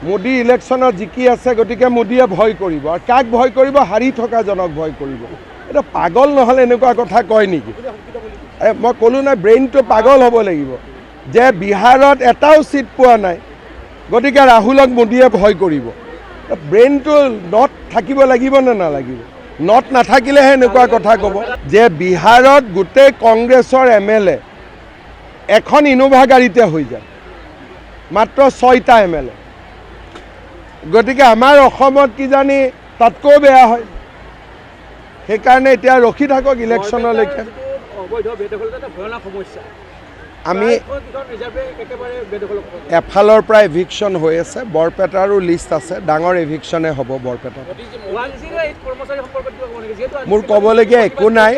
মোদী ইলেকশ্যনত জিকি আছে, গতিকে মোদীয়ে ভয় কৰিব। আৰু কাক ভয় কৰিব? হাৰি থকাজনক ভয় কৰিব। এটা পাগল নহ'লে এনেকুৱা কথা কয় নেকি? মই ক'লোঁ নাই, ব্ৰেইনটো পাগল হ'ব লাগিব যে বিহাৰত এটাও ছিট পোৱা নাই, গতিকে ৰাহুলক মোদীয়ে ভয় কৰিব। ব্ৰেইনটো নট থাকিব লাগিব নে নালাগিব? নট নাথাকিলেহে এনেকুৱা কথা ক'ব যে বিহাৰত গোটেই কংগ্ৰেছৰ MLA এখন ইনোভা গাড়ীতে হৈ যায়, মাত্ৰ 6টা MLA। গতিকে আমাৰ অসমত কিজানি তাতকৈও বেয়া হয়। সেইকাৰণে এতিয়া ৰখি থাকক ইলেকশ্যনলৈকে। আমি এফালৰ পৰা এভিকশ্যন হৈ আছে, বৰপেটাৰো লিষ্ট আছে, ডাঙৰ এভিকশ্যনে হ'ব বৰপেটাত। মোৰ ক'বলগীয়া একো নাই।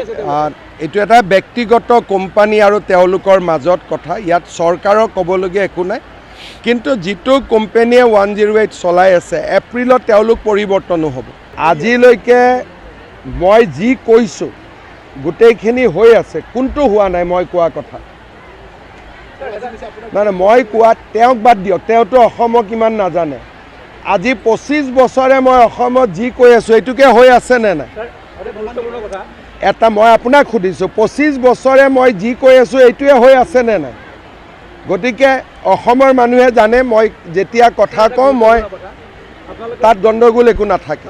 এইটো এটা ব্যক্তিগত কোম্পানী আৰু তেওঁলোকৰ মাজত কথা, ইয়াত চৰকাৰৰ ক'বলগীয়া একো নাই। কিন্তু যিটো কোম্পানীয়ে 108 চলাই আছে, এপ্ৰিলত তেওঁলোক পৰিৱৰ্তনো হ'ব। আজিলৈকে মই যি কৈছোঁ গোটেইখিনি হৈ আছে, কোনটো হোৱা নাই মই কোৱা কথা? মানে মই কোৱাত তেওঁক বাদ দিয়ক, তেওঁতো অসমক ইমান নাজানে। আজি 25 বছৰে মই অসমত যি কৈ আছোঁ এইটোকে হৈ আছেনে নাই? এটা মই আপোনাক সুধিছোঁ, 25 বছৰে মই যি কৈ আছোঁ এইটোৱে হৈ আছেনে নাই? গতিকে অসমৰ মানুহে জানে মই যেতিয়া কথা কওঁ মই তাত গণ্ডগোল একো নাথাকে।